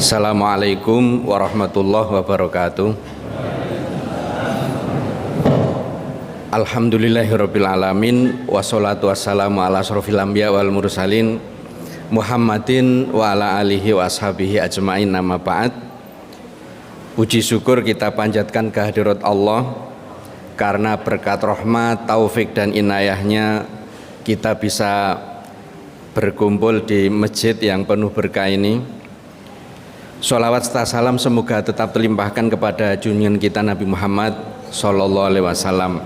Assalamualaikum warahmatullahi wabarakatuh. Alhamdulillahirabbil alamin wassalatu wassalamu ala asrofil anbiya wal mursalin Muhammadin wa ala alihi wa ashabihi ajmain, nama ba'd. Puji syukur kita panjatkan kehadirat Allah karena berkat rahmat, taufik dan inayahnya kita bisa berkumpul di masjid yang penuh berkah ini. Sholawat serta salam semoga tetap terlimpahkan kepada junjungan kita Nabi Muhammad Sallallahu Alaihi Wasallam.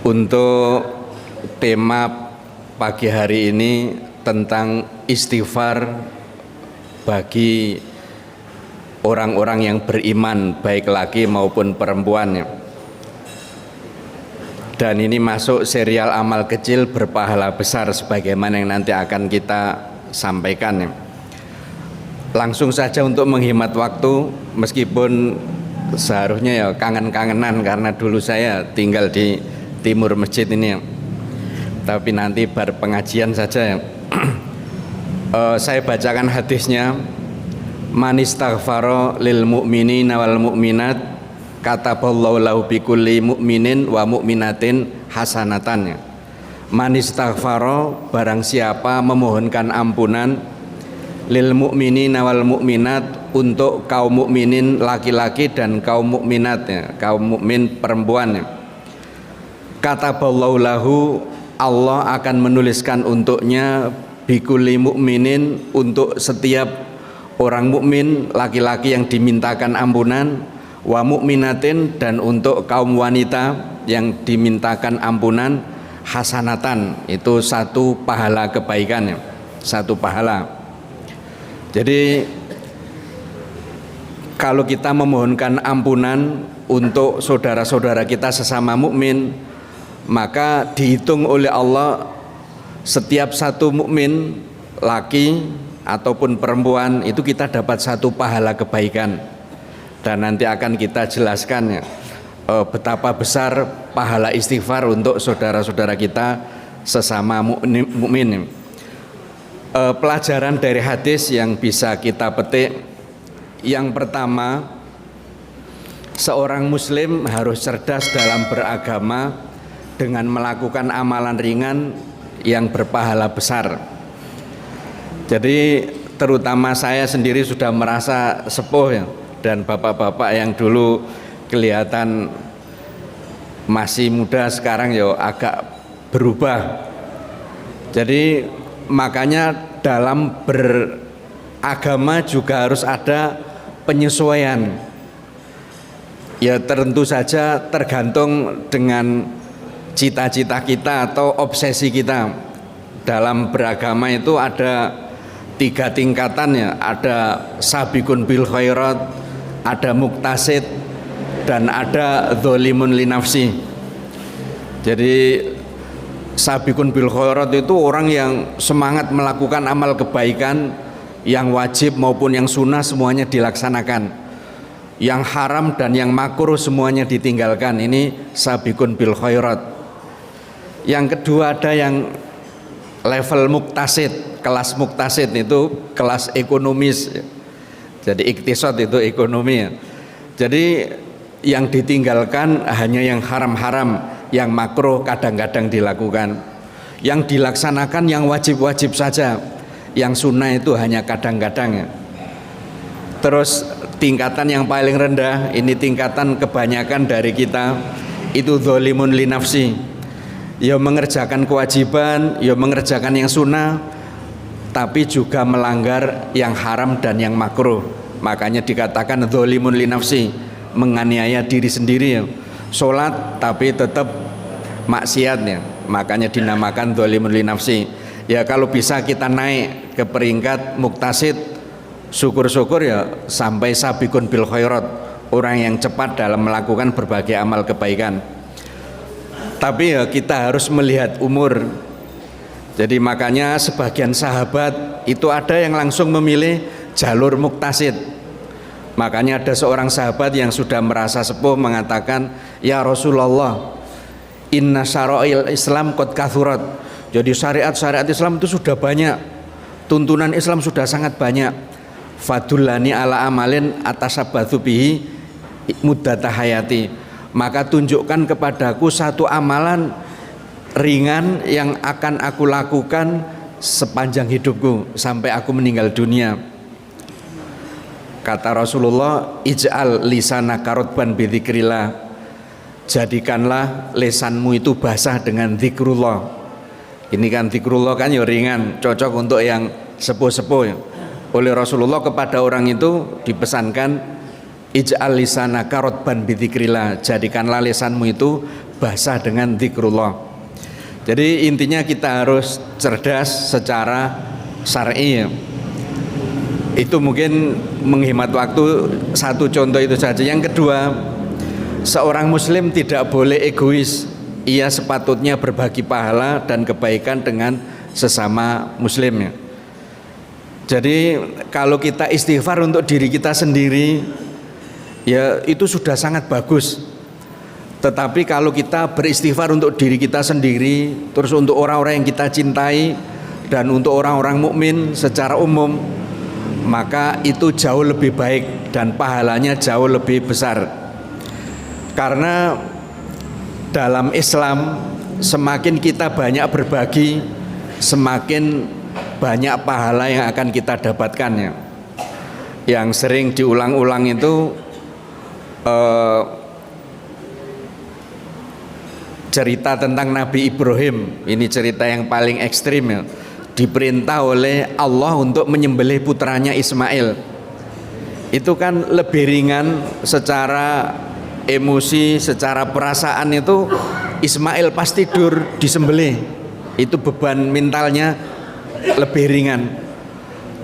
Untuk tema pagi hari ini tentang istighfar bagi orang-orang yang beriman, baik laki maupun perempuan. Dan ini masuk serial amal kecil berpahala besar sebagaimana yang nanti akan kita sampaikan. Langsung saja untuk menghemat waktu, meskipun seharusnya ya kangen-kangenan karena dulu saya tinggal di timur masjid ini, tapi nanti bar pengajian saja. Saya bacakan hadisnya. Man istaghfara lil mu'minina wal mu'minat kataballahu lahu bikulli mu'minin wa mu'minatin hasanatan. Man istaghfara, barang siapa memohonkan ampunan, lil mu'minina wal mu'minat, untuk kaum mukminin laki-laki dan kaum mukminat, kaum mukmin perempuan. Kataballahu lahu, Allah akan menuliskan untuknya, bikulli mu'minin, untuk setiap orang mukmin laki-laki yang dimintakan ampunan, wa mu'minatin, dan untuk kaum wanita yang dimintakan ampunan, hasanatan, itu satu pahala kebaikan, satu pahala. Jadi kalau kita memohonkan ampunan untuk saudara-saudara kita sesama mukmin, maka dihitung oleh Allah setiap satu mukmin laki ataupun perempuan itu kita dapat satu pahala kebaikan. Dan nanti akan kita jelaskan betapa besar pahala istighfar untuk saudara-saudara kita sesama mukmin. Pelajaran dari hadis yang bisa kita petik, yang pertama, seorang muslim harus cerdas dalam beragama dengan melakukan amalan ringan yang berpahala besar. Jadi terutama saya sendiri sudah merasa sepuh, dan bapak-bapak yang dulu kelihatan masih muda sekarang ya agak berubah. Jadi makanya dalam beragama juga harus ada penyesuaian. Ya tentu saja tergantung dengan cita-cita kita atau obsesi kita. Dalam beragama itu ada 3 tingkatan, ada sabiqun bil khairat, ada muktasid, dan ada dzalimun li nafsi. Jadi sabiqun bil khairat itu orang yang semangat melakukan amal kebaikan, yang wajib maupun yang sunnah semuanya dilaksanakan, yang haram dan yang makruh semuanya ditinggalkan. Ini sabiqun bil khairat. Yang kedua ada yang level muktasid. Kelas muktasid itu kelas ekonomis. Jadi iktisad itu ekonomi. Jadi yang ditinggalkan hanya yang haram-haram, yang makruh kadang-kadang dilakukan, yang dilaksanakan yang wajib-wajib saja, yang sunnah itu hanya kadang-kadang. Terus tingkatan yang paling rendah, ini tingkatan kebanyakan dari kita, itu dzalimun li nafsi. Ya mengerjakan kewajiban, ya mengerjakan yang sunnah, tapi juga melanggar yang haram dan yang makruh. Makanya dikatakan dzalimun li nafsi, menganiaya diri sendiri. Sholat tapi tetap maksiat, makanya dinamakan dzalimun li nafsi. Ya kalau bisa kita naik ke peringkat muktasid, syukur-syukur ya sampai sabiqun bil khairat, orang yang cepat dalam melakukan berbagai amal kebaikan. Tapi ya kita harus melihat umur. Jadi makanya sebagian sahabat itu ada yang langsung memilih jalur muktasid. Makanya ada seorang sahabat yang sudah merasa sepuh mengatakan, ya Rasulullah, inna syara'il Islam qad kathurat. Jadi syariat-syariat Islam itu sudah banyak, tuntunan Islam sudah sangat banyak. fadullani ala amalin atasabatsu bihi muddata hayati, maka tunjukkan kepadaku satu amalan ringan yang akan aku lakukan sepanjang hidupku sampai aku meninggal dunia. Kata Rasulullah, ij'al lisanaka rotban bidzikrillah, jadikanlah lesanmu itu basah dengan zikrullah. Ini kan zikrullah kan ya ringan, cocok untuk yang sepuh-sepuh ya. Oleh Rasulullah kepada orang itu dipesankan, ij'al lisanaka rotban bidzikrillah, jadikanlah lesanmu itu basah dengan zikrullah. Jadi intinya kita harus cerdas secara syar'i ya. Itu mungkin menghemat waktu, satu contoh itu saja. Yang kedua, seorang muslim tidak boleh egois. Ia sepatutnya berbagi pahala dan kebaikan dengan sesama muslimnya. Jadi kalau kita istighfar untuk diri kita sendiri, ya itu sudah sangat bagus. Tetapi kalau kita beristighfar untuk diri kita sendiri, terus untuk orang-orang yang kita cintai, dan untuk orang-orang mukmin secara umum, maka itu jauh lebih baik dan pahalanya jauh lebih besar. Karena dalam Islam semakin kita banyak berbagi, semakin banyak pahala yang akan kita dapatkan ya. Yang sering diulang-ulang itu cerita tentang Nabi Ibrahim. Ini cerita yang paling ekstrim ya. Diperintah oleh Allah untuk menyembelih putranya Ismail. Itu kan lebih ringan secara emosi, secara perasaan itu Ismail pas tidur disembelih. Itu beban mentalnya lebih ringan.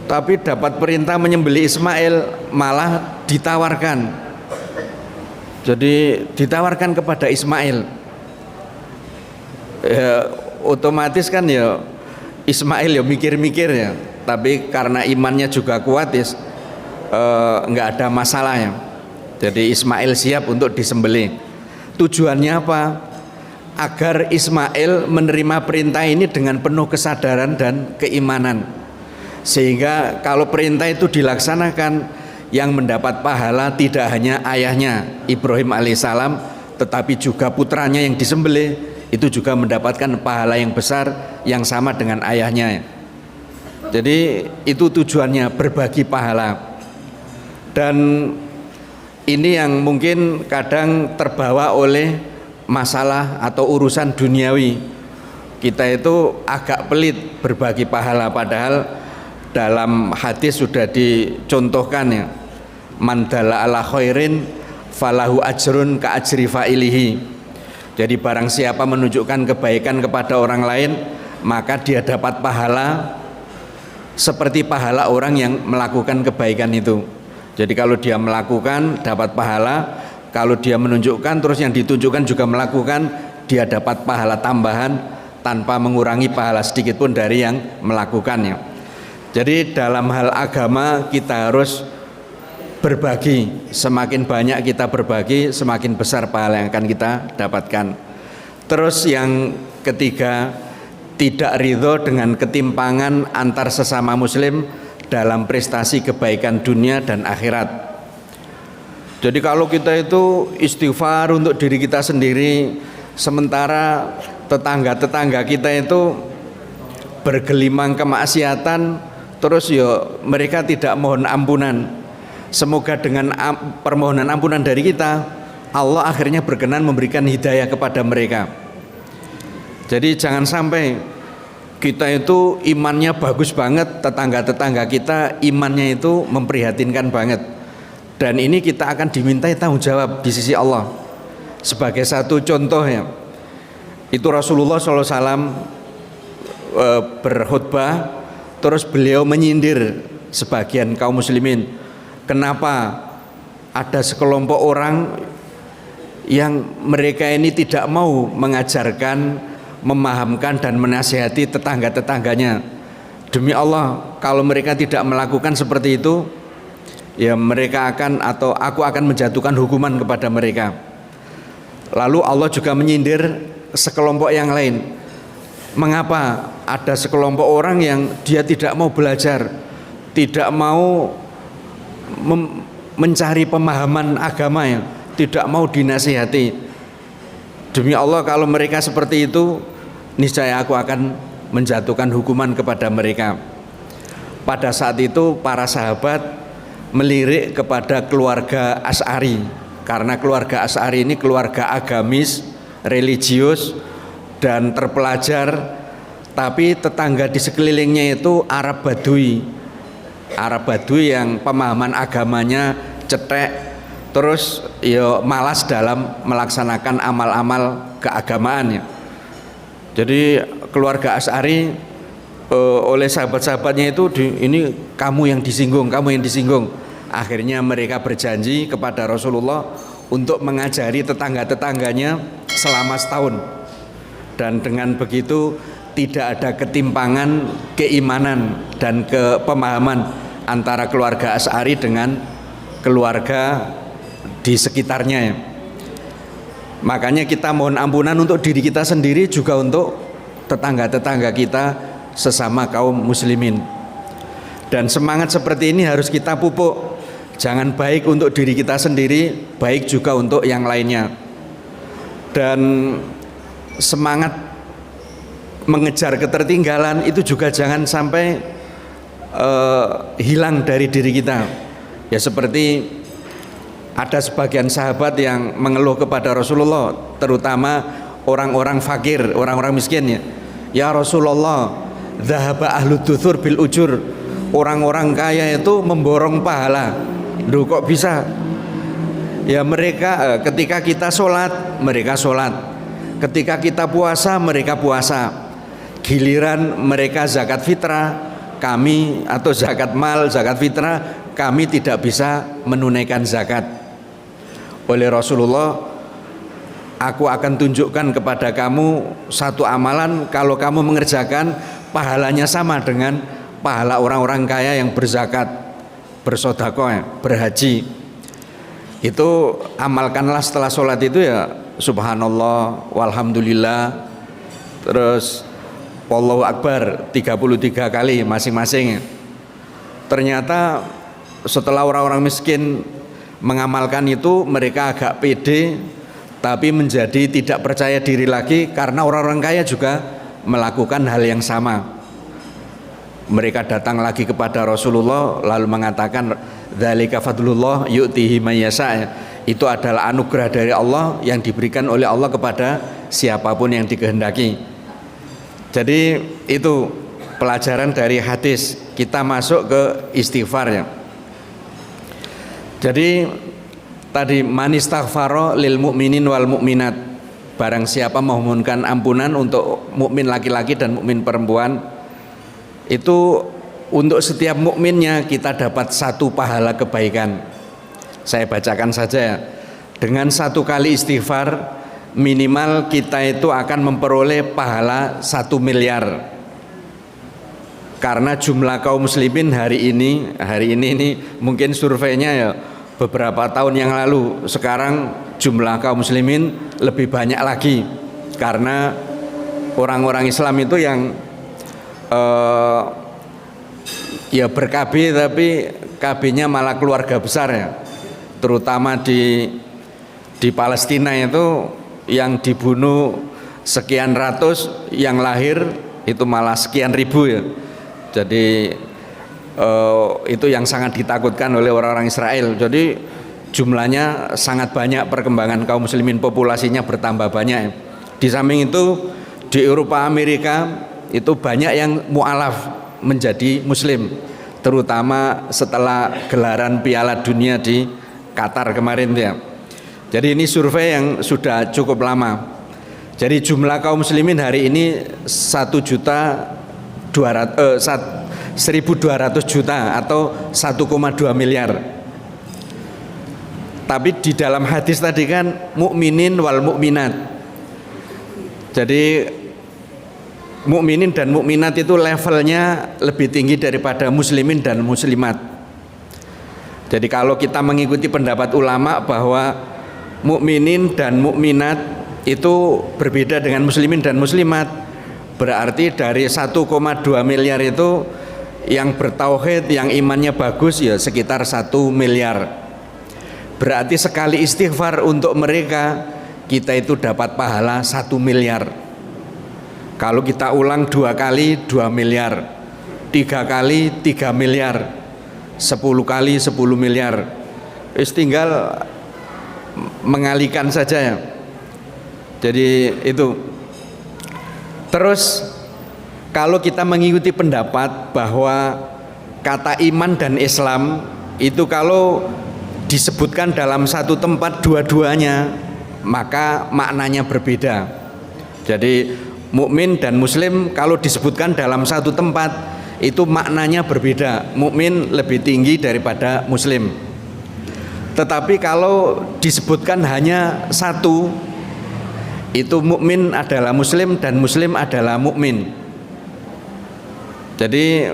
Tapi dapat perintah menyembelih Ismail malah ditawarkan. Jadi ditawarkan kepada Ismail. Ya, otomatis kan ya Ismail ya mikir-mikir ya, tapi karena imannya juga kuat ya, nggak ada masalah ya. Jadi Ismail siap untuk disembelih. Tujuannya apa? Agar Ismail menerima perintah ini dengan penuh kesadaran dan keimanan, sehingga kalau perintah itu dilaksanakan, yang mendapat pahala tidak hanya ayahnya Ibrahim alaihissalam, tetapi juga putranya yang disembelih itu juga mendapatkan pahala yang besar yang sama dengan ayahnya. Jadi itu tujuannya, berbagi pahala. Dan ini yang mungkin kadang terbawa oleh masalah atau urusan duniawi. Kita itu agak pelit berbagi pahala, padahal dalam hadis sudah dicontohkan ya, man dalla ala khairin falahu ajrun ka ajri fa'ilihi. Jadi barang siapa menunjukkan kebaikan kepada orang lain, maka dia dapat pahala seperti pahala orang yang melakukan kebaikan itu. Jadi kalau dia melakukan dapat pahala, kalau dia menunjukkan terus yang ditunjukkan juga melakukan, dia dapat pahala tambahan tanpa mengurangi pahala sedikit pun dari yang melakukannya. Jadi dalam hal agama kita harus berbagi. Semakin banyak kita berbagi, semakin besar pahala yang akan kita dapatkan. Terus yang ketiga, tidak ridho dengan ketimpangan antar sesama muslim dalam prestasi kebaikan dunia dan akhirat. Jadi kalau kita itu istighfar untuk diri kita sendiri, sementara tetangga-tetangga kita itu bergelimang kemaksiatan, terus ya mereka tidak mohon ampunan. Semoga dengan permohonan ampunan dari kita, Allah akhirnya berkenan memberikan hidayah kepada mereka. Jadi jangan sampai kita itu imannya bagus banget, tetangga-tetangga kita imannya itu memprihatinkan banget. Dan ini kita akan dimintai tanggung jawab di sisi Allah. Sebagai satu contoh ya, itu Rasulullah SAW berkhutbah, terus beliau menyindir sebagian kaum muslimin. Kenapa ada sekelompok orang yang mereka ini tidak mau mengajarkan, memahamkan dan menasihati tetangga-tetangganya. Demi Allah, kalau mereka tidak melakukan seperti itu, ya mereka akan, atau aku akan menjatuhkan hukuman kepada mereka. Lalu Allah juga menyindir sekelompok yang lain. Mengapa ada sekelompok orang yang dia tidak mau belajar, tidak mau mencari pemahaman agama ya, tidak mau dinasihati. Demi Allah kalau mereka seperti itu, niscaya aku akan menjatuhkan hukuman kepada mereka. Pada saat itu para sahabat melirik kepada keluarga Asy'ari, karena keluarga Asy'ari ini keluarga agamis, religius dan terpelajar, tapi tetangga di sekelilingnya itu Arab Badui. Arab Badui yang pemahaman agamanya cetek, terus ya malas dalam melaksanakan amal-amal keagamaannya. Jadi keluarga Asy'ari oleh sahabat-sahabatnya itu ini kamu yang disinggung, kamu yang disinggung. Akhirnya mereka berjanji kepada Rasulullah untuk mengajari tetangga-tetangganya selama setahun. Dan dengan begitu tidak ada ketimpangan keimanan dan kepemahaman antara keluarga Asy'ari dengan keluarga di sekitarnya. Makanya kita mohon ampunan untuk diri kita sendiri, juga untuk tetangga-tetangga kita sesama kaum muslimin. Dan semangat seperti ini harus kita pupuk. Jangan baik untuk diri kita sendiri, baik juga untuk yang lainnya. Dan semangat mengejar ketertinggalan itu juga jangan sampai hilang dari diri kita. Ya seperti ada sebagian sahabat yang mengeluh kepada Rasulullah, terutama orang-orang fakir, orang-orang miskin ya. Ya Rasulullah, dzahaba ahlu duthur bil ujur. Orang-orang kaya itu memborong pahala. Duh kok bisa? Ya mereka ketika kita sholat, mereka sholat. Ketika kita puasa, mereka puasa. Giliran mereka zakat fitrah, kami atau zakat mal, zakat fitrah, kami tidak bisa menunaikan zakat. Oleh Rasulullah, aku akan tunjukkan kepada kamu satu amalan, kalau kamu mengerjakan pahalanya sama dengan pahala orang-orang kaya yang berzakat, bersedekah, berhaji. Itu amalkanlah setelah sholat itu ya, subhanallah, walhamdulillah, terus Allahu Akbar 33 kali masing-masing. Ternyata setelah orang-orang miskin mengamalkan itu, mereka agak pede, tapi menjadi tidak percaya diri lagi karena orang-orang kaya juga melakukan hal yang sama. Mereka datang lagi kepada Rasulullah lalu mengatakan, dzalika fadlullah yu'tihi may yasha. Itu adalah anugerah dari Allah yang diberikan oleh Allah kepada siapapun yang dikehendaki. Jadi itu pelajaran dari hadis. Kita masuk ke istighfar ya. Jadi tadi manistaghfara lil mu'minin wal mu'minat. Barang siapa memohonkan ampunan untuk mukmin laki-laki dan mukmin perempuan, itu untuk setiap mukminnya kita dapat satu pahala kebaikan. Saya bacakan saja ya. Dengan satu kali istighfar, minimal kita itu akan memperoleh pahala 1 miliar. Karena jumlah kaum muslimin hari ini mungkin surveinya ya beberapa tahun yang lalu, sekarang jumlah kaum muslimin lebih banyak lagi. Karena orang-orang Islam itu yang ya ber-KB, tapi KB-nya malah keluarga besar ya. Terutama di Palestina itu yang dibunuh sekian ratus, yang lahir itu malah sekian ribu ya. Jadi itu yang sangat ditakutkan oleh orang-orang Israel. Jadi jumlahnya sangat banyak, perkembangan kaum muslimin populasinya bertambah banyak. Di samping itu di Eropa, Amerika itu banyak yang mu'alaf menjadi muslim, terutama setelah gelaran Piala Dunia di Qatar kemarin ya. Jadi ini survei yang sudah cukup lama. Jadi jumlah kaum muslimin hari ini 1.200 juta atau 1,2 miliar. Tapi di dalam hadis tadi kan mukminin wal mukminat. Jadi mukminin dan mukminat itu levelnya lebih tinggi daripada muslimin dan muslimat. Jadi kalau kita mengikuti pendapat ulama bahwa mukminin dan mukminat itu berbeda dengan muslimin dan muslimat, berarti dari 1,2 miliar itu yang bertauhid, yang imannya bagus ya sekitar 1 miliar. Berarti sekali istighfar untuk mereka kita itu dapat pahala 1 miliar. Kalau kita ulang 2 kali 2 miliar, 3 kali 3 miliar, 10 kali 10 miliar. Tinggal mengalihkan saja ya. Jadi itu. Terus kalau kita mengikuti pendapat bahwa kata iman dan Islam itu kalau disebutkan dalam satu tempat dua-duanya maka maknanya berbeda. Jadi mukmin dan muslim kalau disebutkan dalam satu tempat itu maknanya berbeda. Mukmin lebih tinggi daripada muslim. Tetapi kalau disebutkan hanya satu, itu mukmin adalah muslim dan muslim adalah mukmin. Jadi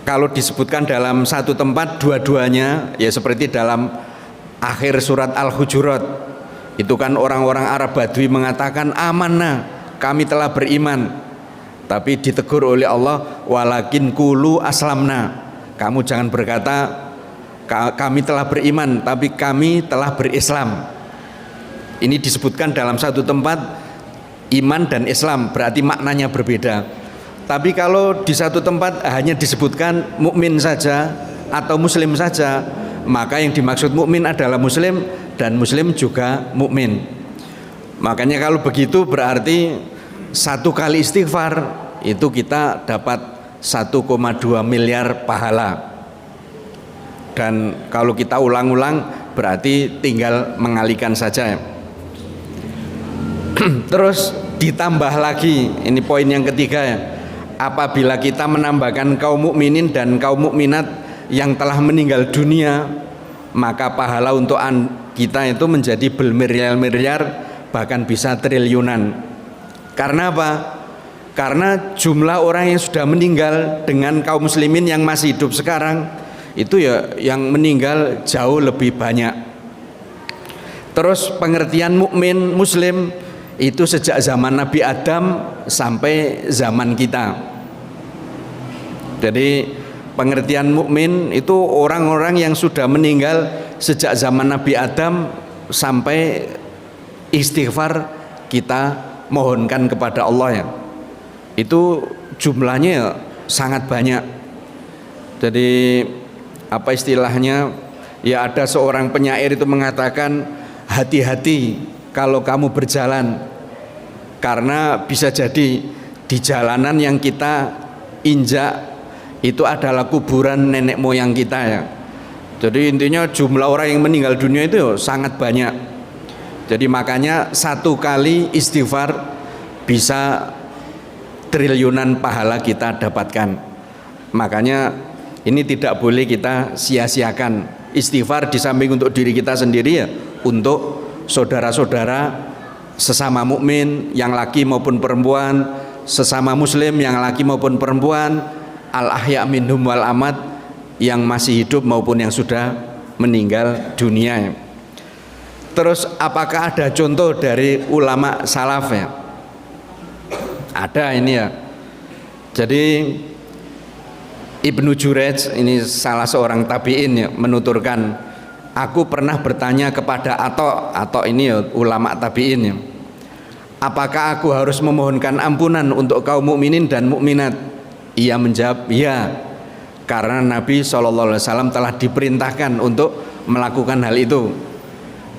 kalau disebutkan dalam satu tempat dua-duanya ya seperti dalam akhir surat Al-Hujurat itu kan orang-orang Arab Badui mengatakan amanna, kami telah beriman, tapi ditegur oleh Allah walakin qulu aslamna, kamu jangan berkata kami telah beriman tapi kami telah berislam. Ini disebutkan dalam satu tempat iman dan Islam, berarti maknanya berbeda. Tapi kalau di satu tempat hanya disebutkan mukmin saja atau muslim saja, maka yang dimaksud mukmin adalah muslim dan muslim juga mukmin. Makanya kalau begitu berarti 1 kali istighfar itu kita dapat 1,2 miliar pahala. Dan kalau kita ulang-ulang berarti tinggal mengalihkan saja. Terus ditambah lagi, ini poin yang ketiga ya. Apabila kita menambahkan kaum mukminin dan kaum mukminat yang telah meninggal dunia, maka pahala untuk kita itu menjadi bermiliar-miliar bahkan bisa triliunan. Karena apa? Karena jumlah orang yang sudah meninggal dengan kaum muslimin yang masih hidup sekarang itu ya yang meninggal jauh lebih banyak. Terus pengertian mukmin muslim itu sejak zaman Nabi Adam sampai zaman kita. Jadi pengertian mukmin itu orang-orang yang sudah meninggal sejak zaman Nabi Adam sampai istighfar kita mohonkan kepada Allah ya. Itu jumlahnya sangat banyak. Jadi apa istilahnya? Ya ada seorang penyair itu mengatakan hati-hati kalau kamu berjalan, karena bisa jadi di jalanan yang kita injak itu adalah kuburan nenek moyang kita ya. Jadi intinya jumlah orang yang meninggal dunia itu sangat banyak. Jadi makanya 1 kali istighfar bisa triliunan pahala kita dapatkan. Makanya ini tidak boleh kita sia-siakan. Istighfar di samping untuk diri kita sendiri ya, untuk saudara-saudara sesama mukmin yang laki maupun perempuan, sesama muslim yang laki maupun perempuan, al-ahya minhum wal amat, yang masih hidup maupun yang sudah meninggal dunia. Terus apakah ada contoh dari ulama salaf ya? Ada ini ya. Jadi Ibnu Jurayj ini salah seorang tabi'in ya, menuturkan, aku pernah bertanya kepada Ato ini ya, ulama tabi'in ya, apakah aku harus memohonkan ampunan untuk kaum mukminin dan mukminat? Ia menjawab, ya, karena Nabi SAW telah diperintahkan untuk melakukan hal itu.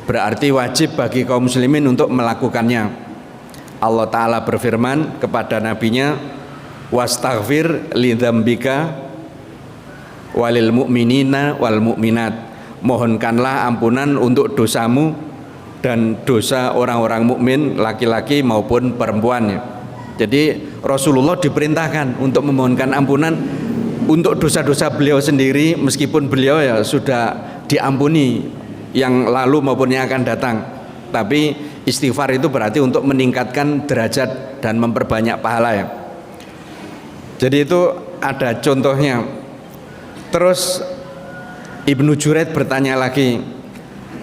Berarti wajib bagi kaum muslimin untuk melakukannya. Allah Ta'ala berfirman kepada nabinya, wastaghfir lidzambika walil mu'minina wal mu'minat, mohonkanlah ampunan untuk dosamu dan dosa orang-orang mukmin laki-laki maupun perempuan. Jadi Rasulullah diperintahkan untuk memohonkan ampunan untuk dosa-dosa beliau sendiri, meskipun beliau ya sudah diampuni yang lalu maupun yang akan datang. Tapi istighfar itu berarti untuk meningkatkan derajat dan memperbanyak pahala ya. Jadi itu ada contohnya. Terus Ibnu Jurayj bertanya lagi,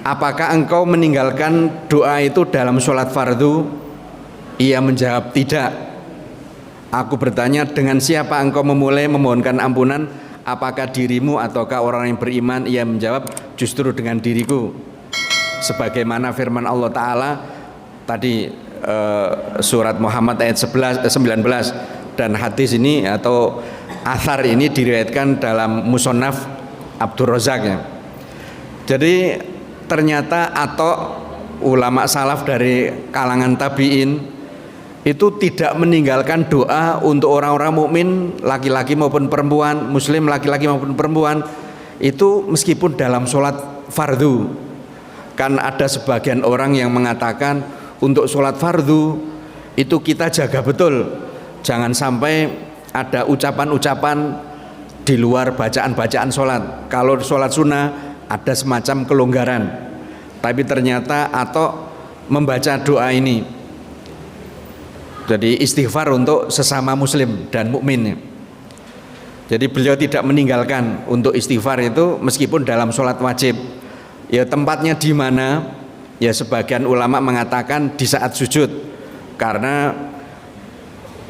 apakah engkau meninggalkan doa itu dalam sholat fardu? Ia menjawab tidak. Aku bertanya, dengan siapa engkau memulai memohonkan ampunan? Apakah dirimu ataukah orang yang beriman? Ia menjawab, justru dengan diriku. Sebagaimana firman Allah Ta'ala tadi, surat Muhammad ayat 19, dan hadis ini atau athar ini diriwayatkan dalam Musonaf Abdur Razak ya. Jadi ternyata atau ulama salaf dari kalangan tabi'in itu tidak meninggalkan doa untuk orang-orang mukmin laki-laki maupun perempuan, muslim laki-laki maupun perempuan, itu meskipun dalam sholat fardu. Kan ada sebagian orang yang mengatakan untuk sholat fardu itu kita jaga betul, jangan sampai ada ucapan-ucapan di luar bacaan-bacaan sholat. Kalau sholat sunnah ada semacam kelonggaran, tapi ternyata atau membaca doa ini, jadi istighfar untuk sesama muslim dan mukmin. Jadi beliau tidak meninggalkan untuk istighfar itu meskipun dalam sholat wajib. Ya tempatnya di mana? Ya sebagian ulama mengatakan di saat sujud, karena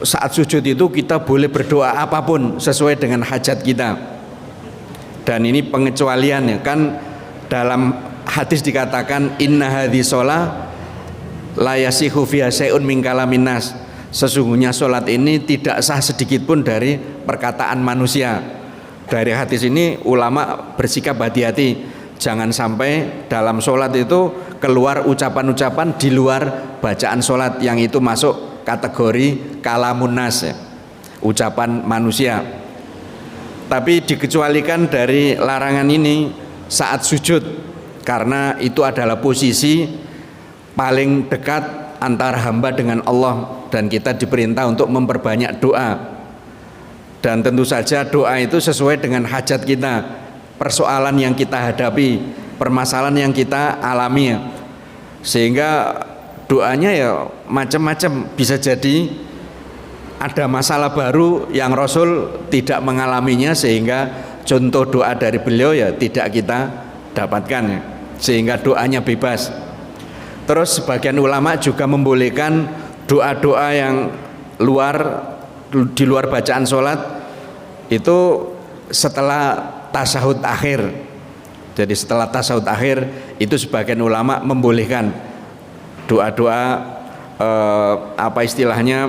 saat sujud itu kita boleh berdoa apapun sesuai dengan hajat kita. Dan ini pengecualian ya, kan dalam hadis dikatakan inna hadhi sholah la yasihu fiha syai'un min kalamin nas. Sesungguhnya sholat ini tidak sah sedikit pun dari perkataan manusia. Dari hadis ini ulama bersikap hati-hati, jangan sampai dalam sholat itu keluar ucapan-ucapan di luar bacaan sholat yang itu masuk kategori kalamun nas ya, ucapan manusia. Tapi dikecualikan dari larangan ini saat sujud, karena itu adalah posisi paling dekat antara hamba dengan Allah, dan kita diperintah untuk memperbanyak doa. Dan tentu saja doa itu sesuai dengan hajat kita, persoalan yang kita hadapi, permasalahan yang kita alami. Sehingga doanya ya macam-macam, bisa jadi ada masalah baru yang Rasul tidak mengalaminya, sehingga contoh doa dari beliau ya tidak kita dapatkan ya, sehingga doanya bebas. Terus sebagian ulama juga membolehkan doa-doa yang di luar bacaan sholat itu setelah tasyahud akhir. Jadi setelah tasyahud akhir itu sebagian ulama membolehkan doa-doa apa istilahnya,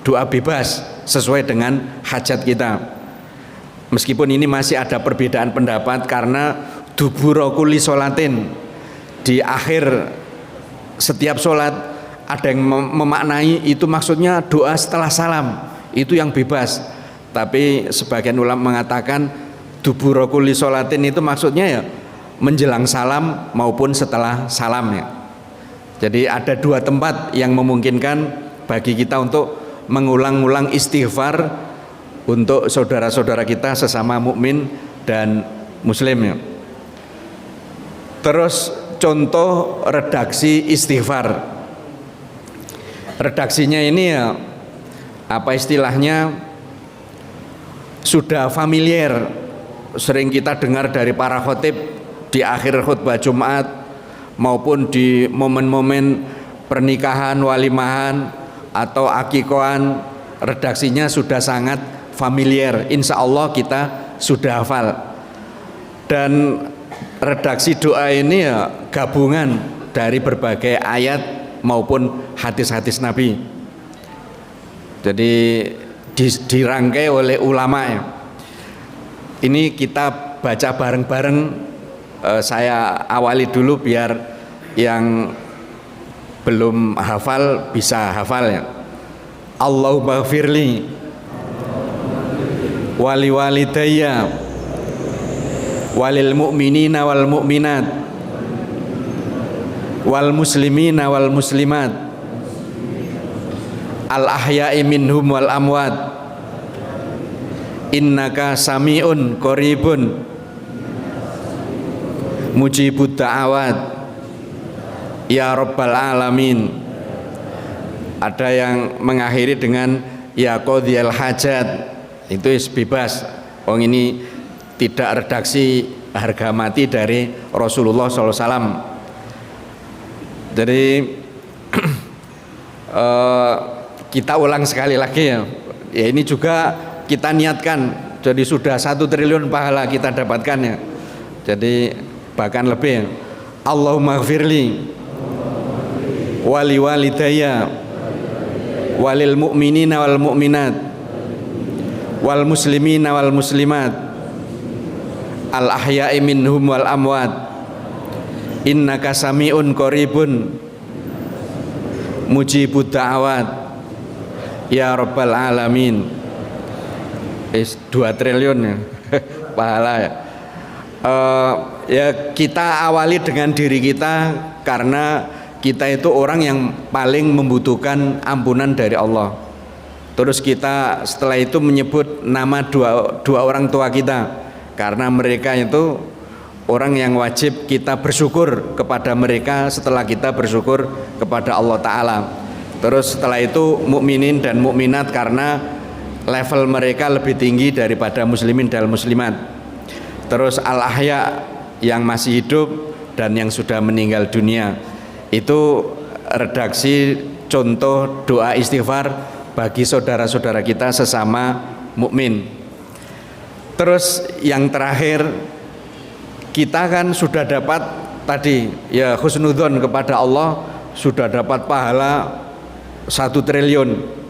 doa bebas sesuai dengan hajat kita. Meskipun ini masih ada perbedaan pendapat, karena dubura kulli sholatin, di akhir setiap sholat ada yang memaknai itu maksudnya doa setelah salam, itu yang bebas. Tapi sebagian ulama mengatakan dubura kulli sholatin itu maksudnya ya menjelang salam maupun setelah salam ya. Jadi ada dua tempat yang memungkinkan bagi kita untuk mengulang-ulang istighfar untuk saudara-saudara kita sesama mukmin dan muslim ya. Terus contoh redaksi istighfar. Redaksinya ini ya apa istilahnya, sudah familiar, sering kita dengar dari para khotib di akhir khutbah Jumat maupun di momen-momen pernikahan, walimahan atau akikohan. Redaksinya sudah sangat familiar, insya Allah kita sudah hafal. Dan redaksi doa ini ya gabungan dari berbagai ayat maupun hadis-hadis Nabi. Jadi dirangkai oleh ulama ya. Ini kita baca bareng-bareng. Saya awali dulu biar yang belum hafal bisa hafal ya. Allahumma ghfirli wali walidayya walil mu'minina wal mu'minat wal muslimina wal muslimat al ahya'i minhum wal amwat innaka sami'un qaribun mujibud da'awat ya rabbal alamin. Ada yang mengakhiri dengan ya qadhiyal hajat, itu bebas. Ini tidak redaksi harga mati dari Rasulullah SAW. Jadi kita ulang sekali lagi ya, Ya ini juga kita niatkan, jadi sudah 1 triliun pahala kita dapatkan ya. Jadi bahkan lebih. Allahumma ghfirli wali walidayya walil mu'minina wal mu'minat wal muslimina wal muslimat al ahya'i minhum wal amwat innaka sami'un qaribun mujibud da'awat ya rabbal alamin. 2 triliun ya pahala ya. Ya kita awali dengan diri kita, karena kita itu orang yang paling membutuhkan ampunan dari Allah. Terus kita setelah itu menyebut nama dua orang tua kita, karena mereka itu orang yang wajib kita bersyukur kepada mereka setelah kita bersyukur kepada Allah Ta'ala. Terus setelah itu mukminin dan mukminat, karena level mereka lebih tinggi daripada muslimin dan muslimat. Terus al-ahya, yang masih hidup dan yang sudah meninggal dunia. Itu redaksi contoh doa istighfar bagi saudara-saudara kita sesama mukmin. Terus yang terakhir, kita kan sudah dapat tadi ya husnudzon kepada Allah, sudah dapat pahala 1 triliun.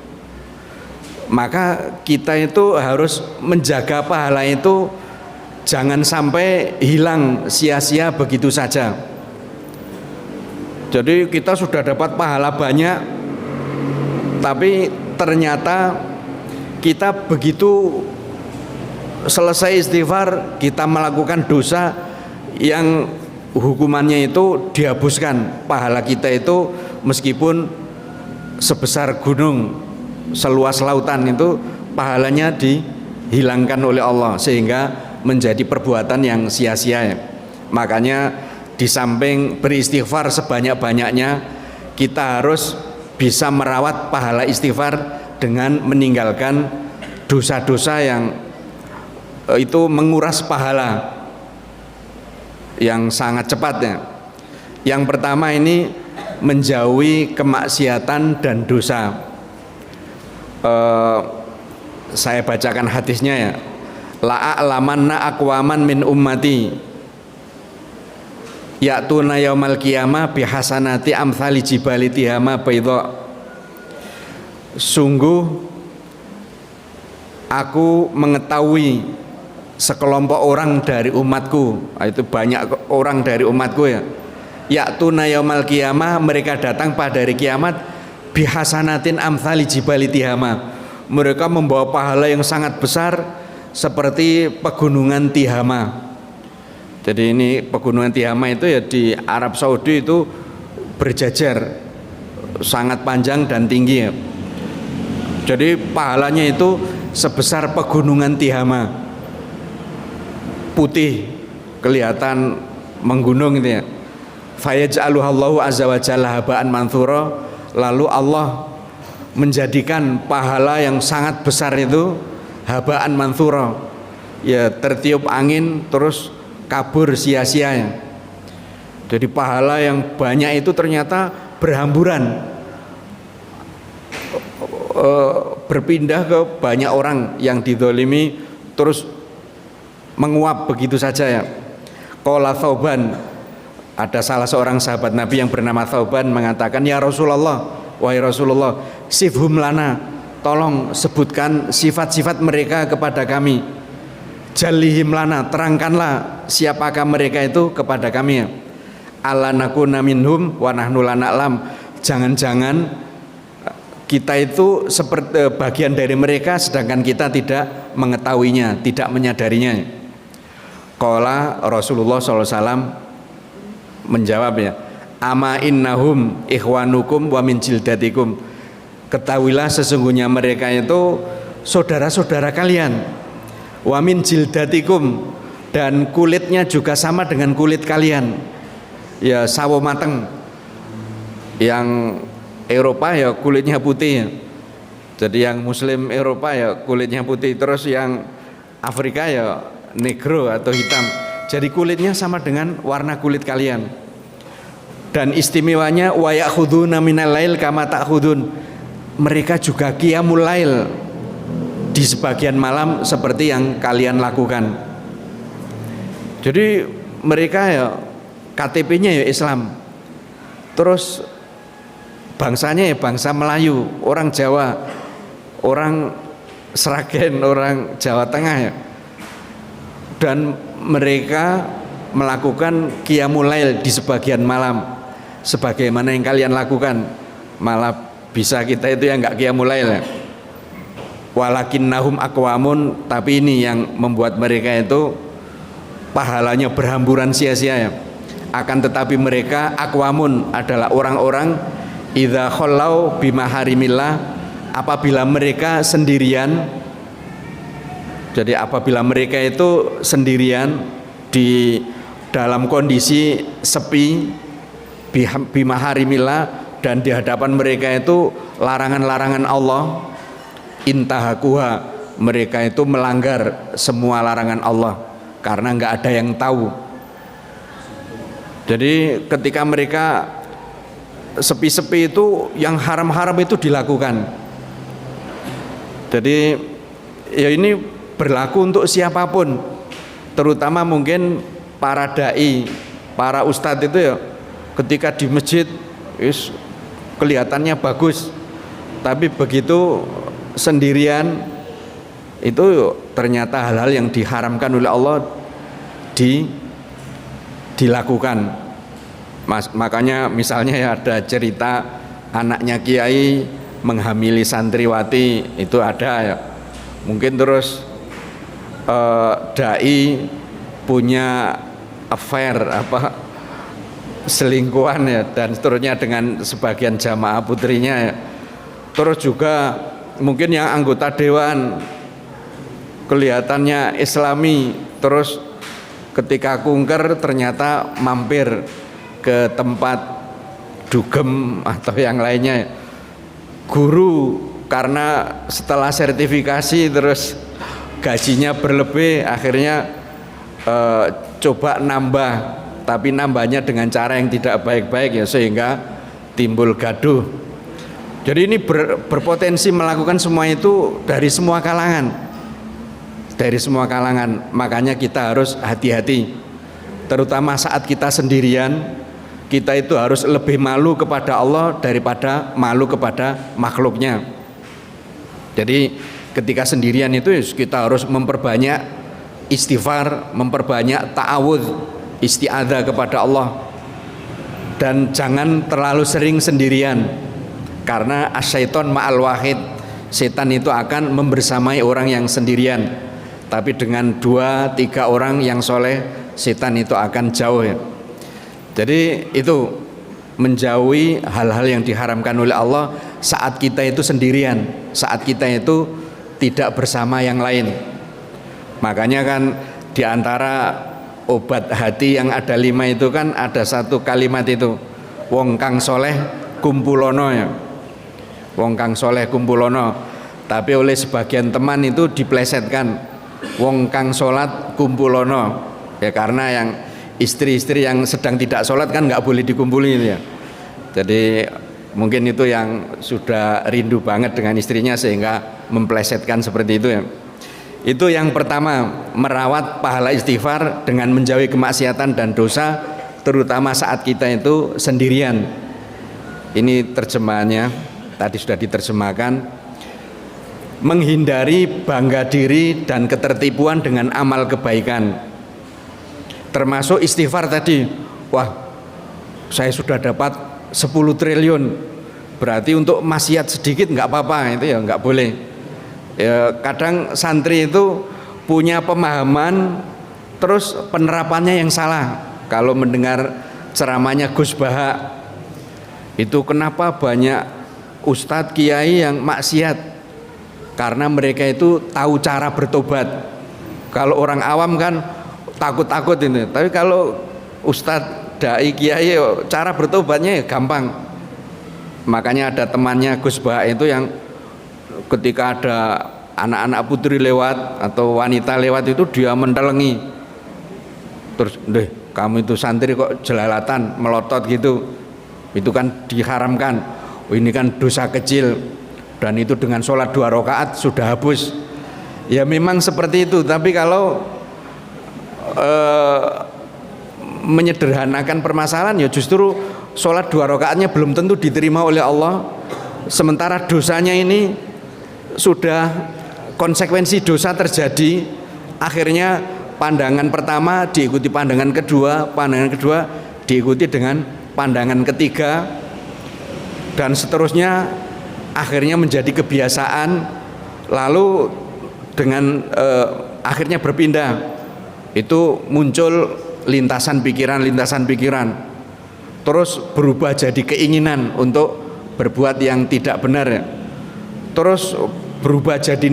Maka kita itu harus menjaga pahala itu jangan sampai hilang sia-sia begitu saja. Jadi kita sudah dapat pahala banyak, tapi ternyata kita begitu selesai istighfar, kita melakukan dosa yang hukumannya itu dihapuskan. Pahala kita itu meskipun sebesar gunung, seluas lautan, itu pahalanya dihilangkan oleh Allah, sehingga menjadi perbuatan yang sia-sia. Makanya di samping beristighfar sebanyak-banyaknya, kita harus bisa merawat pahala istighfar dengan meninggalkan dosa-dosa yang itu menguras pahala yang sangat cepatnya. Yang pertama ini menjauhi kemaksiatan dan dosa. Saya bacakan hadisnya ya. La'a'lamanna aqwaman min ummati ya'tuna yaumal qiyamah bihasanati amthali jibali tihama baydha. Sungguh aku mengetahui sekelompok orang dari umatku, itu banyak orang dari umatku ya. Ya'tuna yaumal qiyamah, mereka datang pada hari kiamat bihasanatin amthali jibali tihama. Mereka membawa pahala yang sangat besar seperti pegunungan Tihama. Jadi ini pegunungan Tihama itu ya di Arab Saudi, itu berjajar, sangat panjang dan tinggi ya. Jadi pahalanya itu sebesar pegunungan Tihama, putih, kelihatan menggunung itu ya. Fayaj'aluhallahu azza wa jalla haba'an manthura, lalu Allah menjadikan pahala yang sangat besar itu habaan manthura, ya tertiup angin terus kabur sia-sia ya. Jadi pahala yang banyak itu ternyata berhamburan, berpindah ke banyak orang yang dizalimi, terus menguap begitu saja ya. Qala Thauban, ada salah seorang sahabat Nabi yang bernama Thauban mengatakan, ya Rasulullah, wahai Rasulullah, sifhum lana, tolong sebutkan sifat-sifat mereka kepada kami. Jalihim lana, terangkanlah siapakah mereka itu kepada kami. Ala nakuna minhum wa nahnu la na'lam, jangan-jangan kita itu seperti bagian dari mereka sedangkan kita tidak mengetahuinya, tidak menyadarinya. Qala Rasulullah SAW menjawab ya, ama innahum ikhwanukum wa min jildatikum, ketahuilah sesungguhnya mereka itu saudara-saudara kalian, wa min jildatikum, dan kulitnya juga sama dengan kulit kalian. Ya sawo mateng, yang Eropa ya kulitnya putih ya. Jadi yang Muslim Eropa ya kulitnya putih, terus yang Afrika ya negro atau hitam. Jadi kulitnya sama dengan warna kulit kalian. Dan istimewanya wa ya'khuduna minal lail kama ta'khudun, mereka juga qiyamul lail di sebagian malam seperti yang kalian lakukan. Jadi mereka ya KTP-nya ya Islam, terus bangsanya ya bangsa Melayu, orang Jawa, orang Sragen, orang Jawa Tengah ya. Dan mereka melakukan qiyamul lail di sebagian malam sebagaimana yang kalian lakukan. Malah bisa kita itu yang enggak qiyamul lail ya. Walakinnahum aqwamun, tapi ini yang membuat mereka itu pahalanya berhamburan sia-sia ya. Akan tetapi mereka aqwamun adalah orang-orang idza khallau bimaharimillah, apabila mereka sendirian. Jadi apabila mereka itu sendirian di dalam kondisi sepi bimaharimillah, dan di hadapan mereka itu larangan-larangan Allah, intahakuha, mereka itu melanggar semua larangan Allah karena nggak ada yang tahu. Jadi ketika mereka sepi-sepi itu yang haram-haram itu dilakukan. Jadi ya ini berlaku untuk siapapun, terutama mungkin para dai, para ustadz itu ya, ketika di masjid kelihatannya bagus, tapi begitu sendirian itu ternyata hal-hal yang diharamkan oleh Allah dilakukan. Makanya misalnya ya ada cerita anaknya kiai menghamili santriwati, itu ada ya. Mungkin terus dai punya affair selingkuhan ya dan seterusnya dengan sebagian jamaah putrinya ya. Terus juga mungkin yang anggota dewan kelihatannya islami, terus ketika kunker ternyata mampir ke tempat dugem atau yang lainnya. Guru karena setelah sertifikasi terus gajinya berlebih, akhirnya coba nambah, tapi nambahnya dengan cara yang tidak baik-baik ya, sehingga timbul gaduh. Jadi ini berpotensi melakukan semua itu dari semua kalangan, makanya kita harus hati-hati, terutama saat kita sendirian. Kita itu harus lebih malu kepada Allah daripada malu kepada makhluknya. Jadi ketika sendirian itu kita harus memperbanyak istighfar, memperbanyak ta'awudz, isti'adzah kepada Allah, dan jangan terlalu sering sendirian karena asyaiton ma'al wahid, setan itu akan membersamai orang yang sendirian. Tapi dengan 2-3 orang yang soleh, setan itu akan jauh ya. Jadi itu menjauhi hal-hal yang diharamkan oleh Allah saat kita itu sendirian, saat kita itu tidak bersama yang lain. Makanya kan diantara obat hati yang ada 5 itu kan ada satu kalimat itu, wong kang soleh kumpulono ya, wong kang soleh kumpulono. Tapi oleh sebagian teman itu diplesetkan wong kang sholat kumpulono ya, karena yang istri-istri yang sedang tidak sholat kan nggak boleh dikumpulin ya. Jadi mungkin itu yang sudah rindu banget dengan istrinya sehingga memplesetkan seperti itu ya. Itu yang pertama, merawat pahala istighfar dengan menjauhi kemaksiatan dan dosa, terutama saat kita itu sendirian. Ini terjemahannya tadi sudah diterjemahkan. Menghindari bangga diri dan ketertipuan dengan amal kebaikan, termasuk istighfar tadi. Wah, saya sudah dapat 10 triliun, berarti untuk maksiat sedikit nggak apa-apa, itu ya nggak boleh ya. Kadang santri itu punya pemahaman terus penerapannya yang salah. Kalau mendengar ceramahnya Gus Baha itu, kenapa banyak ustadz kiai yang maksiat? Karena mereka itu tahu cara bertobat. Kalau orang awam kan takut-takut ini, tapi kalau ustadz, dai, kiai cara bertobatnya ya gampang. Makanya ada temannya Gus Baha itu yang ketika ada anak-anak putri lewat atau wanita lewat itu dia mentelengi, terus deh kamu itu santri kok jelalatan melotot gitu, itu kan diharamkan. Oh, ini kan dosa kecil dan itu dengan sholat 2 rakaat sudah habis. Ya memang seperti itu, tapi kalau menyederhanakan permasalahan ya justru sholat 2 rakaatnya belum tentu diterima oleh Allah, sementara dosanya ini sudah konsekuensi dosa terjadi, akhirnya pandangan pertama diikuti pandangan kedua diikuti dengan pandangan ketiga, dan seterusnya akhirnya menjadi kebiasaan, lalu dengan akhirnya berpindah, itu muncul lintasan pikiran, terus berubah jadi keinginan untuk berbuat yang tidak benar, terus berubah jadi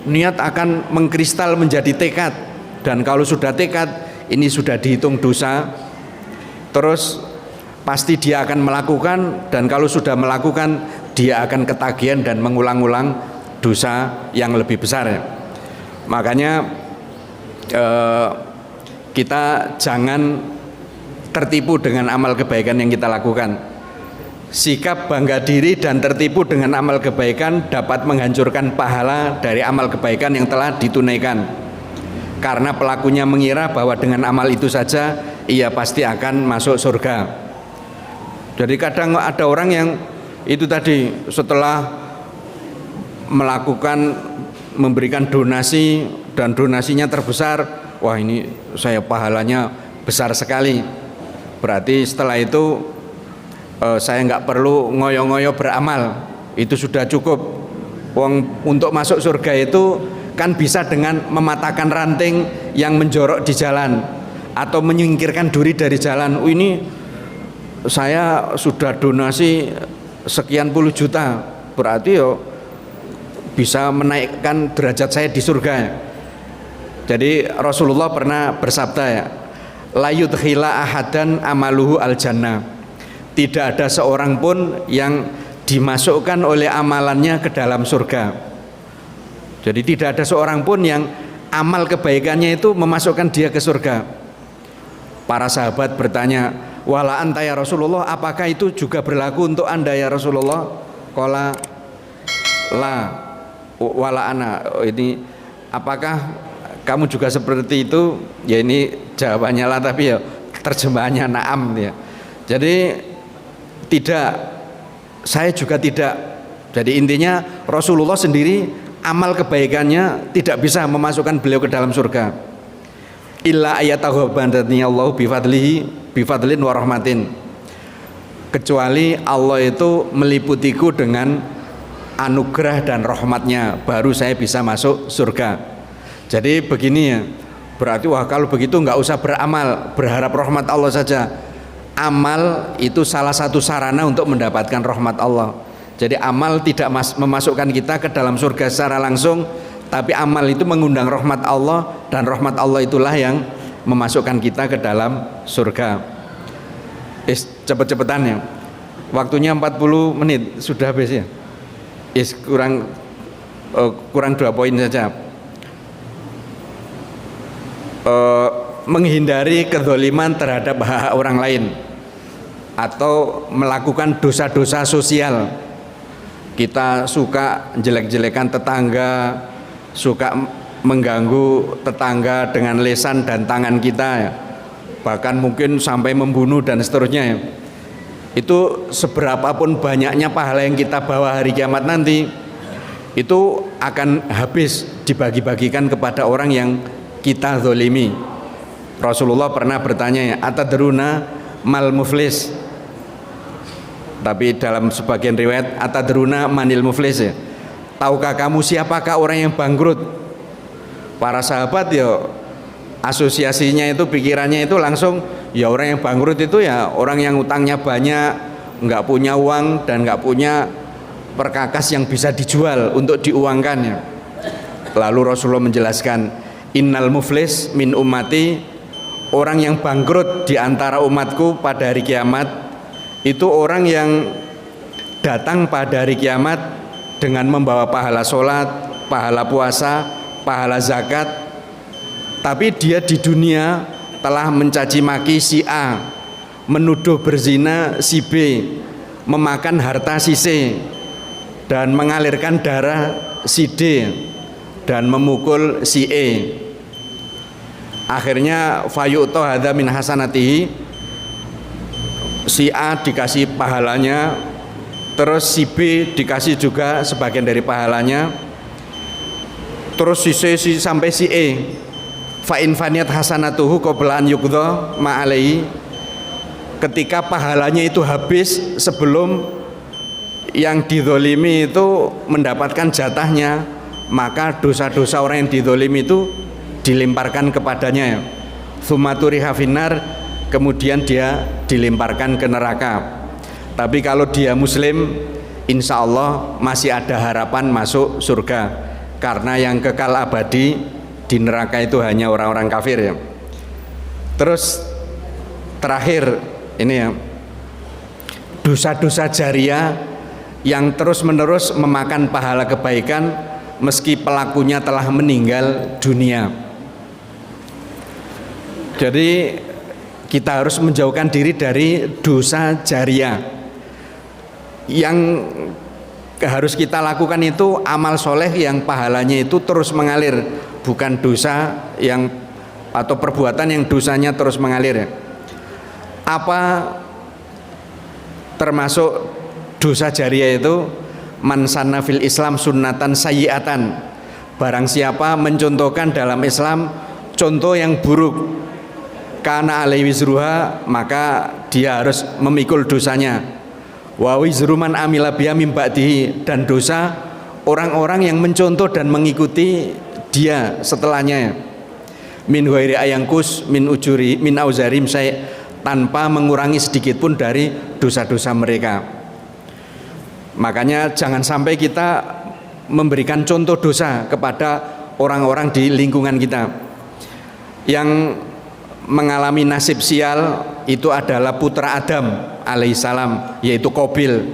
niat akan mengkristal menjadi tekad, dan kalau sudah tekad ini sudah dihitung dosa, terus pasti dia akan melakukan, dan kalau sudah melakukan dia akan ketagihan dan mengulang-ulang dosa yang lebih besar. Makanya kita jangan tertipu dengan amal kebaikan yang kita lakukan. Sikap bangga diri dan tertipu dengan amal kebaikan dapat menghancurkan pahala dari amal kebaikan yang telah ditunaikan, karena pelakunya mengira bahwa dengan amal itu saja ia pasti akan masuk surga. Jadi kadang ada orang yang itu tadi, setelah memberikan donasi dan donasinya terbesar, wah ini saya pahalanya besar sekali, berarti setelah itu saya nggak perlu ngoyo-ngoyo beramal, itu sudah cukup. Untuk masuk surga itu kan bisa dengan mematahkan ranting yang menjorok di jalan atau menyingkirkan duri dari jalan. Ini saya sudah donasi sekian puluh juta, berarti bisa menaikkan derajat saya di surga. Jadi Rasulullah pernah bersabda, la yudkhila ahadan amaluhu al jannah, tidak ada seorang pun yang dimasukkan oleh amalannya ke dalam surga. Jadi tidak ada seorang pun yang amal kebaikannya itu memasukkan dia ke surga. Para sahabat bertanya, wala anta ya Rasulullah, apakah itu juga berlaku untuk anda ya Rasulullah? Qala la wala ana, ini apakah kamu juga seperti itu? Ya ini jawabannya lah, tapi ya terjemahannya na'am ya. Jadi tidak, saya juga tidak. Jadi intinya Rasulullah sendiri amal kebaikannya tidak bisa memasukkan beliau ke dalam surga. Illa ayatahu bandani Allah bifadlin wa rahmatin, kecuali Allah itu meliputiku dengan anugerah dan rahmatnya, baru saya bisa masuk surga. Jadi begini ya, berarti wah kalau begitu nggak usah beramal, berharap rahmat Allah saja. Amal itu salah satu sarana untuk mendapatkan rahmat Allah. Jadi amal tidak memasukkan kita ke dalam surga secara langsung, tapi amal itu mengundang rahmat Allah, dan rahmat Allah itulah yang memasukkan kita ke dalam surga. Cepet-cepetan ya, waktunya 40 menit sudah habis ya. Kurang 2 poin saja. Menghindari kezaliman terhadap hak orang lain atau melakukan dosa-dosa sosial. Kita suka jelek-jelekan tetangga, suka mengganggu tetangga dengan lisan dan tangan kita ya. Bahkan mungkin sampai membunuh dan seterusnya ya. Itu seberapapun banyaknya pahala yang kita bawa hari kiamat nanti, itu akan habis dibagi-bagikan kepada orang yang kita zolimi. Rasulullah pernah bertanya, ya, atadruna mal muflis, tapi dalam sebagian riwayat atadruna manil muflis ya. Tahukah kamu siapakah orang yang bangkrut? Para sahabat ya asosiasinya itu, pikirannya itu langsung ya orang yang bangkrut itu ya orang yang utangnya banyak, nggak punya uang dan nggak punya perkakas yang bisa dijual untuk diuangkannya. Lalu Rasulullah menjelaskan, innal muflis min ummati, orang yang bangkrut di antara umatku pada hari kiamat itu orang yang datang pada hari kiamat dengan membawa pahala sholat, pahala puasa, pahala zakat, tapi dia di dunia telah mencaci maki si A, menuduh berzina si B, memakan harta si C, dan mengalirkan darah si D. dan memukul si E. Akhirnya fayu'to hadza min hasanatihi, si A dikasih pahalanya, terus si B dikasih juga sebagian dari pahalanya, terus si C sampai si E. Fa in faniyat hasanatuhu qabla an yuqdha ma alaihi, ketika pahalanya itu habis sebelum yang dizolimi itu mendapatkan jatahnya, maka dosa-dosa orang yang dizolimi itu dilemparkan kepadanya. Tsumaturiha finnar, kemudian dia dilemparkan ke neraka. Tapi kalau dia muslim, insya Allah masih ada harapan masuk surga, karena yang kekal abadi di neraka itu hanya orang-orang kafir ya. Terus terakhir ini ya, dosa-dosa jariah yang terus-menerus memakan pahala kebaikan meski pelakunya telah meninggal dunia. Jadi kita harus menjauhkan diri dari dosa jariah. Yang harus kita lakukan itu amal soleh yang pahalanya itu terus mengalir, bukan dosa yang atau perbuatan yang dosanya terus mengalir. Apa termasuk dosa jariah itu? Man sanna fil Islam sunnatan sayyi'atan, barang siapa mencontohkan dalam Islam contoh yang buruk, kana alaihi wizruha, maka dia harus memikul dosanya. Wa wizru man amila biha mim ba'dihi, dan dosa orang-orang yang mencontoh dan mengikuti dia setelahnya. Min ghairi ayangkus min ujuri min auzarim say, tanpa mengurangi sedikit pun dari dosa-dosa mereka. Makanya jangan sampai kita memberikan contoh dosa kepada orang-orang di lingkungan kita. Yang mengalami nasib sial itu adalah putra Adam alaihissalam, yaitu Qabil.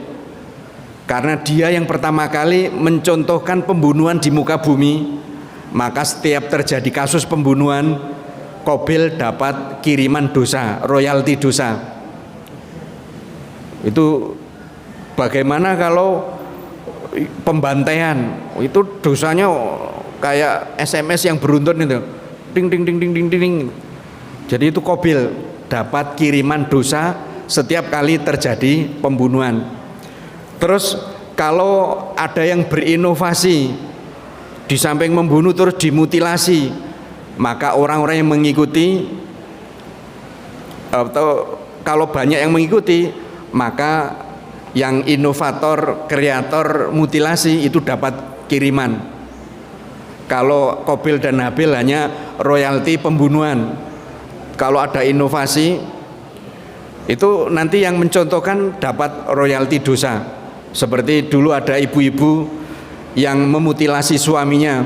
Karena dia yang pertama kali mencontohkan pembunuhan di muka bumi, maka setiap terjadi kasus pembunuhan, Qabil dapat kiriman dosa, royalti dosa. Itu bagaimana kalau pembantaian, itu dosanya kayak SMS yang beruntun itu, ding ding ding ding ding ding. Jadi itu Qabil dapat kiriman dosa setiap kali terjadi pembunuhan. Terus kalau ada yang berinovasi, di samping membunuh terus dimutilasi, maka orang-orang yang mengikuti, atau kalau banyak yang mengikuti, maka yang inovator, kreator mutilasi itu dapat kiriman. Kalau Qabil dan Habil hanya royalti pembunuhan. Kalau ada inovasi, itu nanti yang mencontohkan dapat royalti dosa. Seperti dulu ada ibu-ibu yang memutilasi suaminya,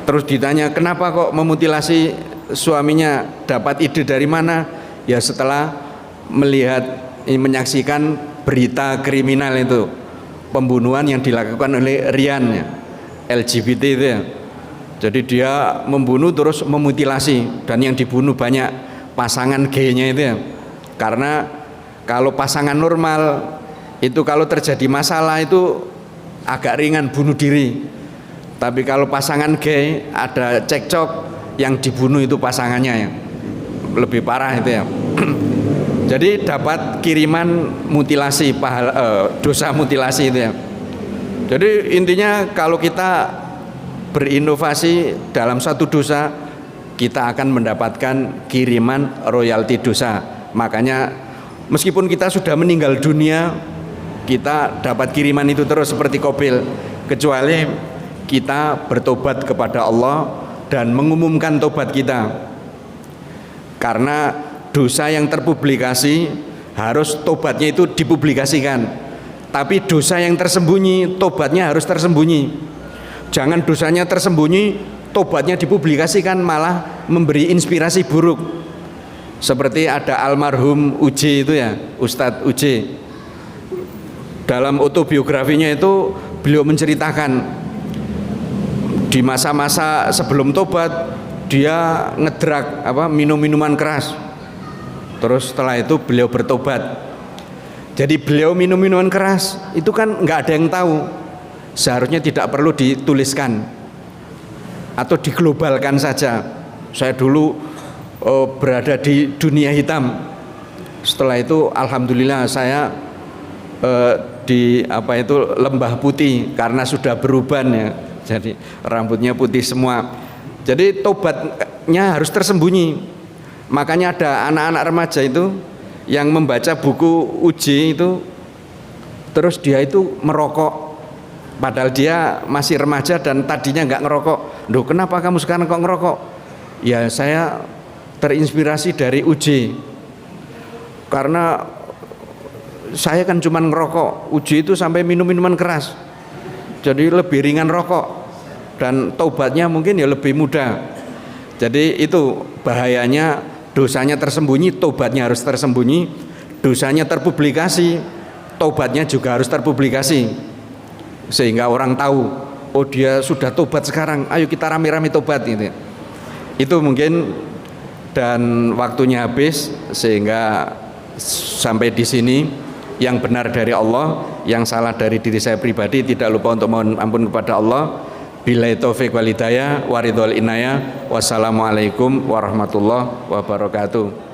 terus ditanya kenapa kok memutilasi suaminya, dapat ide dari mana? Ya setelah menyaksikan berita kriminal itu, pembunuhan yang dilakukan oleh Rian ya, LGBT itu ya. Jadi dia membunuh terus memutilasi, dan yang dibunuh banyak pasangan gay-nya itu ya. Karena kalau pasangan normal itu kalau terjadi masalah itu agak ringan bunuh diri. Tapi kalau pasangan gay ada cekcok, yang dibunuh itu pasangannya ya. Lebih parah itu ya. Jadi dapat kiriman mutilasi, dosa mutilasi itu ya. Jadi intinya kalau kita berinovasi dalam satu dosa, kita akan mendapatkan kiriman royalti dosa. Makanya meskipun kita sudah meninggal dunia, kita dapat kiriman itu terus seperti Qabil, kecuali kita bertobat kepada Allah dan mengumumkan tobat kita. Karena dosa yang terpublikasi harus tobatnya itu dipublikasikan, tapi dosa yang tersembunyi tobatnya harus tersembunyi. Jangan dosanya tersembunyi, tobatnya dipublikasikan, malah memberi inspirasi buruk. Seperti ada almarhum Uj itu ya, Ustadz Uj. Dalam autobiografinya itu beliau menceritakan di masa-masa sebelum tobat dia ngedrak minum minuman keras. Terus setelah itu beliau bertobat. Jadi beliau minum minuman keras itu kan nggak ada yang tahu. Seharusnya tidak perlu dituliskan, atau diglobalkan saja. Saya dulu berada di dunia hitam. Setelah itu alhamdulillah saya di lembah putih karena sudah beruban ya. Jadi rambutnya putih semua. Jadi tobatnya harus tersembunyi. Makanya ada anak-anak remaja itu yang membaca buku uji itu, terus dia itu merokok. Padahal dia masih remaja dan tadinya nggak ngerokok. Loh, kenapa kamu sekarang kok ngerokok? Ya saya terinspirasi dari uji. Karena saya kan cuma ngerokok. Uji itu sampai minum minuman keras. Jadi lebih ringan rokok dan taubatnya mungkin ya lebih mudah. Jadi itu bahayanya, dosanya tersembunyi, taubatnya harus tersembunyi. Dosanya terpublikasi, taubatnya juga harus terpublikasi. Sehingga orang tahu, oh dia sudah tobat sekarang, ayo kita rame-rame tobat gitu. Itu mungkin, dan waktunya habis, sehingga sampai di sini. Yang benar dari Allah, yang salah dari diri saya pribadi. Tidak lupa untuk mohon ampun kepada Allah. Billahi taufiq wal hidayah wa ridhal inayah. Wassalamualaikum warahmatullahi wabarakatuh.